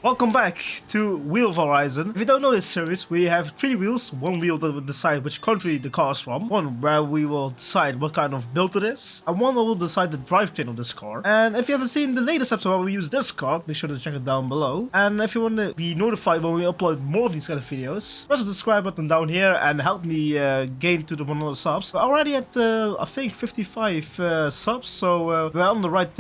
Welcome back to Wheel of Horizon. If you don't know this series, we have 3 wheels. One wheel that will decide which country the car is from, one where we will decide what kind of build it is, and one that will decide the drivetrain of this car. And if you haven't seen the latest episode where we use this car, be sure to check it down below. And if you want to be notified when we upload more of these kind of videos, press the subscribe button down here and help me gain to the 100 subs. We're already at, I think, 55 subs, so we're on the right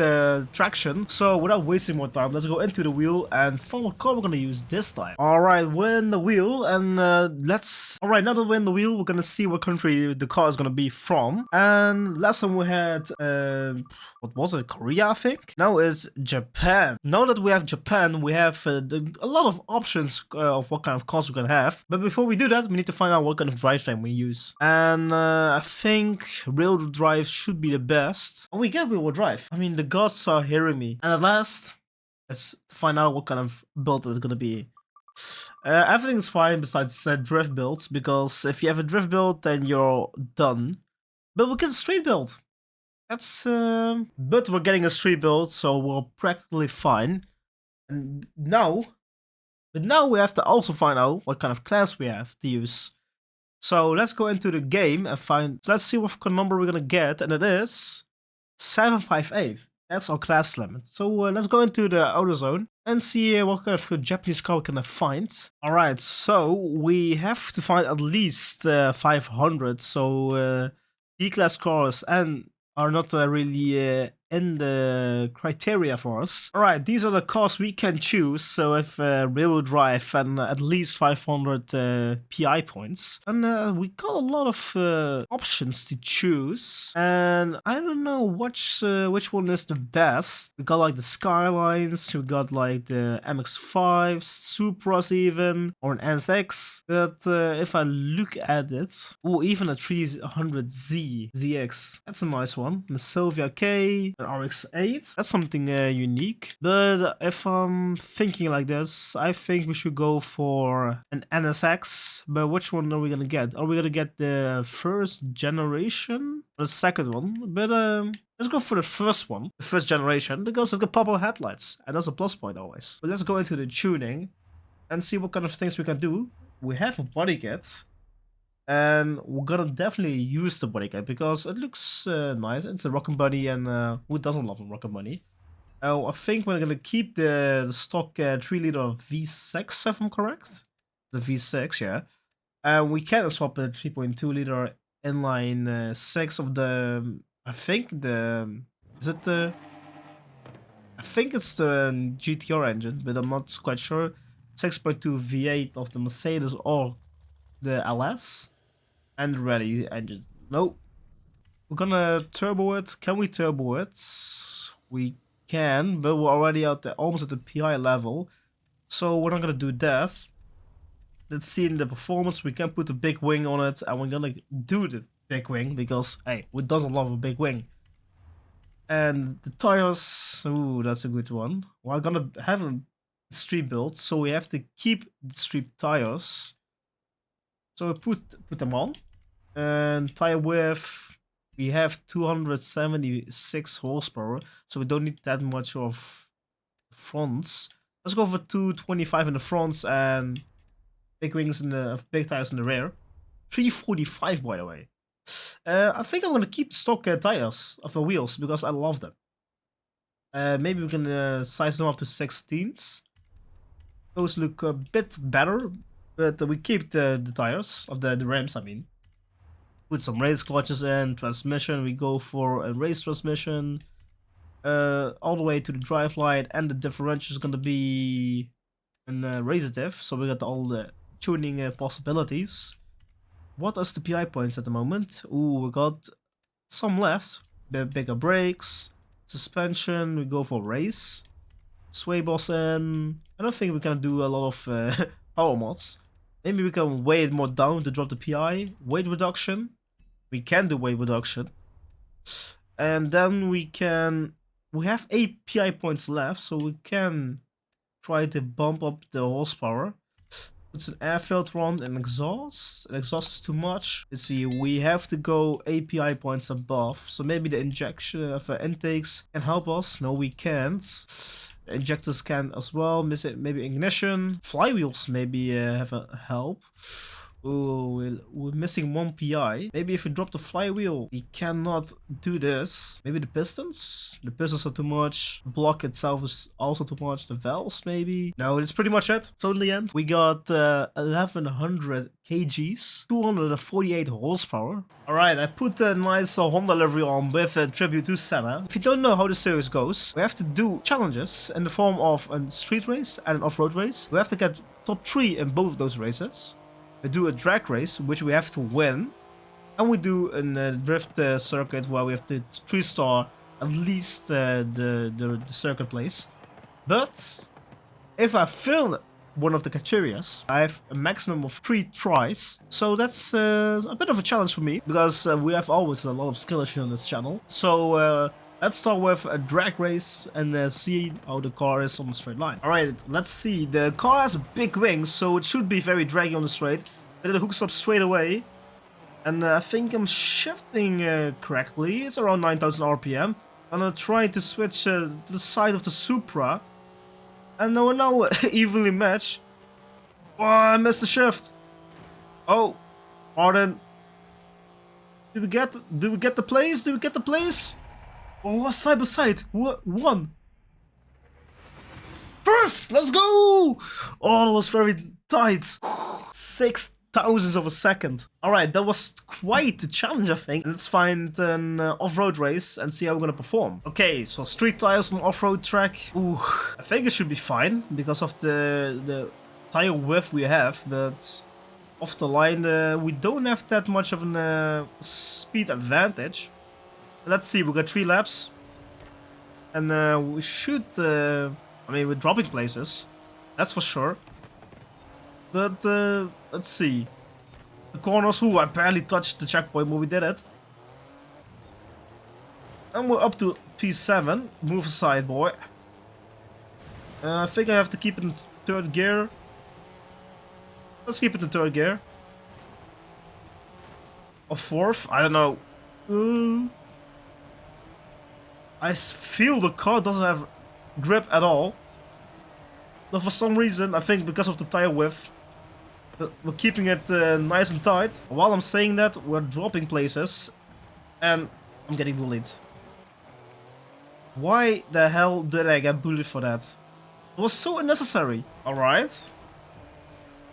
traction. So without wasting more time, let's go into the wheel and find what car we're gonna use this time. Alright, we're in the wheel and Alright, now that we're in the wheel, we're gonna see what country the car is gonna be from. And last time we had, what was it, Korea, I think? Now it's Japan. Now that we have Japan, we have a lot of options of what kind of cars we can have. But before we do that, we need to find out what kind of drivetrain we use. And I think rear-wheel drive should be the best. And we get rear-wheel drive. I mean, the gods are hearing me. And at last, let's find out what kind of build it's gonna be. Everything's fine besides drift builds, because if you have a drift build, then you're done. But we get a street build. That's but we're getting a street build, so we're practically fine. And now we have to also find out what kind of class we have to use. So let's go into the game and let's see what number we're gonna get, and it is 758. That's our class limit. So let's go into the outer zone and see what kind of Japanese car we can find. Alright, so we have to find at least 500. So D-class cars are not really in the criteria for us. Alright, these are the cars we can choose. So if rear-wheel drive and at least 500 PI points. And we got a lot of options to choose. And I don't know which one is the best. We got like the Skylines, we got like the MX-5s, Supras even, or an NSX. But if I look at it, oh, even a 300Z ZX, that's a nice one. The Sylvia K, an RX-8, that's something unique. But if I'm thinking like this, I think we should go for an NSX. But which one are we gonna get? Are we gonna get the first generation or the second one? But let's go for the first one, the first generation, because it's got pop-up headlights, and that's a plus point always. But let's go into the tuning and see what kind of things we can do. We have a body kit. And we're gonna definitely use the body kit because it looks nice. It's a rocket body, and who doesn't love a rocket body? I think we're gonna keep the stock 3-liter V6, if I'm correct. The V6, yeah. And we can swap a 3.2-liter inline 6 of the. I think the. Is it the. I think it's the GTR engine, but I'm not quite sure. 6.2 V8 of the Mercedes or the LS. And ready engine. No. We're gonna turbo it. Can we turbo it? We can, but we're already almost at the PI level. So we're not gonna do that. Let's see in the performance. We can put a big wing on it, and we're gonna do the big wing because hey, who doesn't love a big wing? And the tires, ooh, that's a good one. We're gonna have a street build, so we have to keep the street tires. So we put them on. And tire width, we have 276 horsepower, so we don't need that much of fronts. Let's go for 225 in the fronts and big wings in the big tires in the rear. 345, by the way. I think I'm gonna keep the stock tires of the wheels because I love them. Maybe we can size them up to 16s. Those look a bit better, but we keep the tires of the rims, I mean. Put some race clutches in, transmission, we go for a race transmission, all the way to the drive light, and the differential is going to be a race diff, so we got all the tuning possibilities. What is the PI points at the moment? Ooh, we got some left, bigger brakes, suspension, we go for race, sway boss in. I don't think we can do a lot of power mods. Maybe we can weigh it more down to drop the PI, weight reduction. We can do weight reduction. And then we have 8 PI points left, so we can try to bump up the horsepower. Put an air filter on and exhaust. And exhaust is too much. Let's see, we have to go API points above. So maybe the injection of intakes can help us. No, we can't. Injectors can as well. Miss it, maybe ignition. Flywheels maybe have a help. Ooh, we're missing one PI. Maybe if we drop the flywheel, we cannot do this. Maybe the pistons? The pistons are too much. The block itself is also too much. The valves, maybe? No, it's pretty much it. So in the end, we got 1100 kgs, 248 horsepower. Alright, I put a nice Honda livery on with a tribute to Senna. If you don't know how the series goes, we have to do challenges in the form of a street race and an off-road race. We have to get top 3 in both of those races. We do a drag race, which we have to win. And we do a drift circuit where we have to 3-star at least the circuit place. But if I fail one of the criterias, I have a maximum of 3 tries. So that's a bit of a challenge for me, because we have always a lot of skill issues on this channel. So let's start with a drag race and see how the car is on the straight line. Alright, let's see. The car has big wings, so it should be very draggy on the straight. But it hooks up straight away. And I think I'm shifting correctly. It's around 9000 RPM. And I'm trying to switch to the side of the Supra. And we're now evenly matched. Oh, I missed the shift. Oh, pardon. Do we get the place? Do we get the place? Oh, side by side. One. First, let's go! Oh, that was very tight. 6 thousandths of a second. Alright, that was quite the challenge, I think. Let's find an off-road race and see how we're gonna perform. Okay, so street tires on off-road track. Ooh, I think it should be fine because of the tire width we have, but off the line we don't have that much of a speed advantage. Let's see, we got 3 laps. And we should, I mean, we're dropping places. That's for sure. But, let's see. The corners, I barely touched the checkpoint, but we did it. And we're up to P7. Move aside, boy. I think I have to keep it in 3rd gear. Let's keep it in 3rd gear. Or 4th, I don't know. I feel the car doesn't have grip at all. But for some reason, I think because of the tire width, we're keeping it nice and tight. While I'm saying that, we're dropping places. And I'm getting bullied. Why the hell did I get bullied for that? It was so unnecessary. Alright.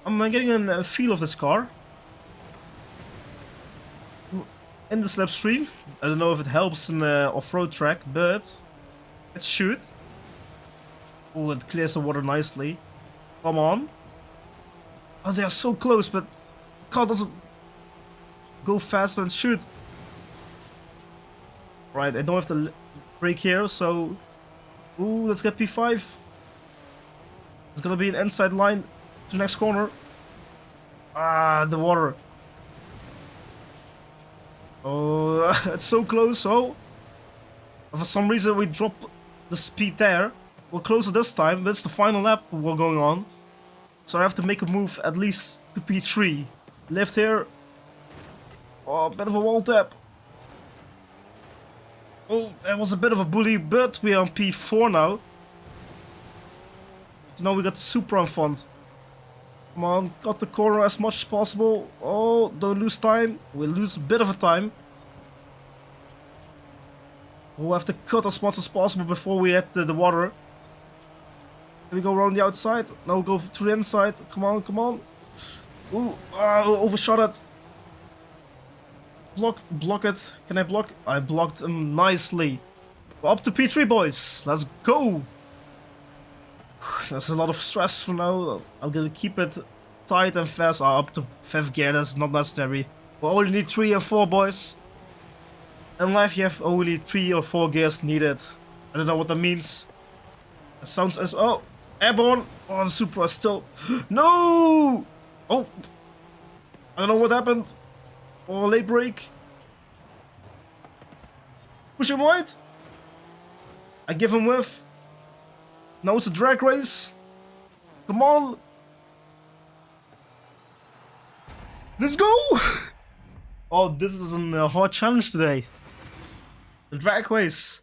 I'm getting a feel of this car. In the slipstream. I don't know if it helps in the off-road track, but it should. Oh, it clears the water nicely. Come on. Oh, they are so close, but the car doesn't go faster than it should. Right, I don't have to brake here, so... Ooh, let's get P5. It's gonna be an inside line to the next corner. Ah, the water. Oh, it's so close, oh. For some reason we drop the speed there. We're closer this time, but it's the final lap we're going on. So I have to make a move at least to P3. Lift here. Oh, a bit of a wall tap. Oh, that was a bit of a bully, but we are on P4 now. So now we got the Supra in front. Come on, cut the corner as much as possible. Oh, don't lose time. We'll lose a bit of a time. We'll have to cut as much as possible before we hit the water. We go around the outside. Now we go to the inside. Come on, come on. Ooh, overshot it. Block it. Can I block? I blocked him nicely. We're up to P3, boys. Let's go. There's a lot of stress for now. I'm gonna keep it tight and fast. Up to 5th gear. That's not necessary. We only need 3 and 4, boys. In life, you have only 3 or 4 gears needed. I don't know what that means. It sounds as... Oh! Airborne! Oh, the Supra is still... No! Oh! I don't know what happened. Oh, late brake. Push him wide. I give him with. Now it's a drag race. Come on. Let's go! Oh, this is a hard challenge today. The drag race.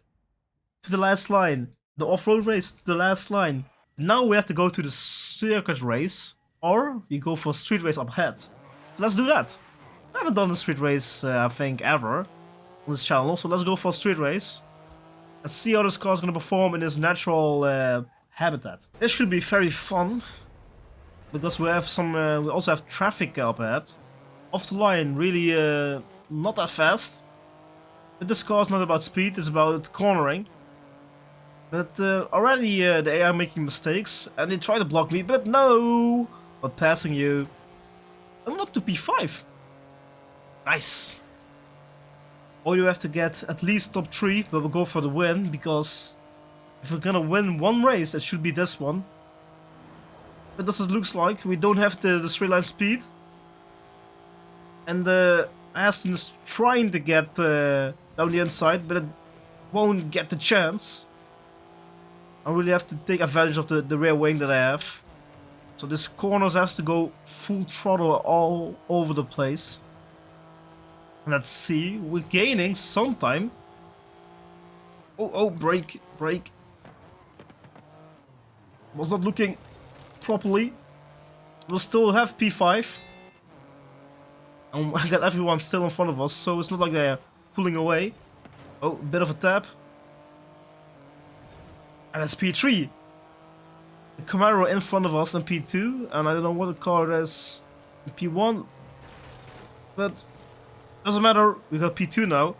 To the last line. the off-road race to the last line. Now we have to go to the circuit race, or we go for a street race up ahead. So let's do that. I haven't done a street race, I think, ever on this channel, so let's go for a street race and see how this car is going to perform in its natural habitat. This should be very fun, because we have some, we also have traffic up ahead. Off the line, really not that fast. But this car is not about speed, it's about cornering. But already the AI making mistakes, and they try to block me, but no! But passing you. I'm up to P5. Nice. Or you have to get at least top 3, but we'll go for the win, because if we're gonna win one race, it should be this one. But this it looks like. We don't have the straight line speed. And Aston is trying to get down the inside, but it won't get the chance. I really have to take advantage of the rear wing that I have. So this corners has to go full throttle all over the place. Let's see, we're gaining some time. Oh, brake. Was not looking properly. We'll still have P5. And I got everyone still in front of us, so it's not like they're pulling away. Oh, a bit of a tap. And that's P3. The Camaro in front of us in P2, and I don't know what the car is in P1. But doesn't matter, we got P2 now.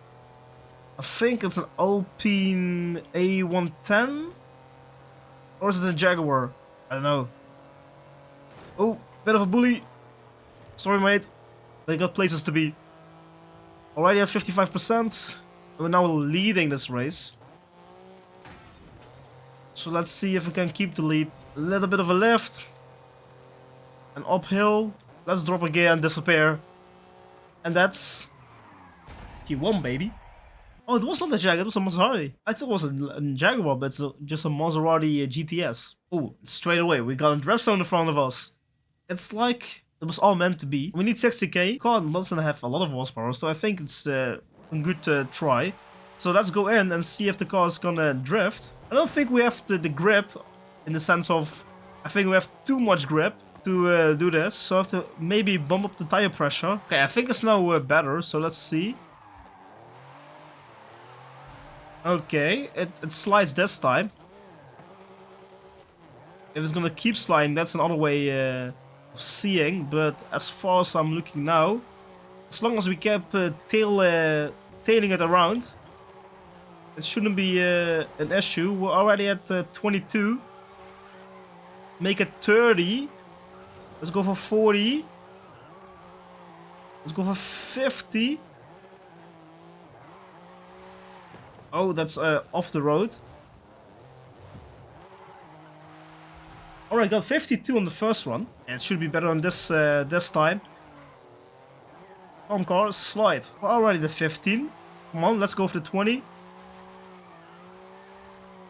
I think it's an Alpine A110? Or is it a Jaguar? I don't know. Oh, bit of a bully. Sorry, mate. They got places to be. Already at 55%. We're now leading this race. So let's see if we can keep the lead. A little bit of a lift. An uphill. Let's drop a gear and disappear. And that's P1, baby. Oh, it was not a Jaguar, it was a Maserati. I thought it was a Jaguar, but it's just a Maserati GTS. Oh, straight away, we got a drift zone in front of us. It's like it was all meant to be. We need 60k. Car doesn't have a lot of horsepower, so I think it's a good try. So let's go in and see if the car is gonna drift. I don't think we have the grip, in the sense of, I think we have too much grip to do this. So I have to maybe bump up the tire pressure. Okay, I think it's now better, so let's see. Okay, it slides this time. If it's gonna keep sliding, that's another way of seeing. But as far as I'm looking now, as long as we kept tailing it around, it shouldn't be an issue. We're already at 22. Make it 30. Let's go for 40. Let's go for 50. Oh, that's off the road. Alright, got 52 on the first one. It should be better on this this time. Come on, car, slide. We're already at 15. Come on, let's go for the 20.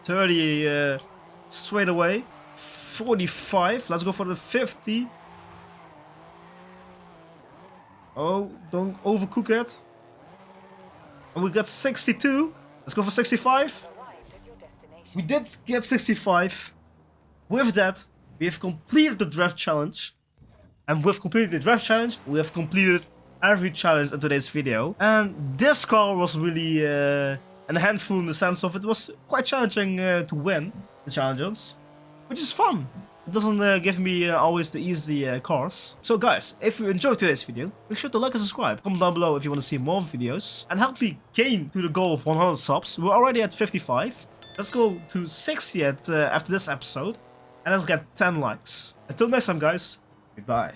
30 straight away. 45. Let's go for the 50. Oh, don't overcook it. And we got 62. Let's go for 65. We did get 65. With that, we have completed the draft challenge. And with completing the draft challenge, we have completed every challenge in today's video. And this car was really a handful in the sense of it was quite challenging to win the challenges. Which is fun. It doesn't give me always the easy cars. So guys, if you enjoyed today's video, make sure to like and subscribe. Comment down below if you want to see more videos. And help me gain to the goal of 100 subs. We're already at 55. Let's go to 60 after this episode. And let's get 10 likes. Until next time guys, goodbye.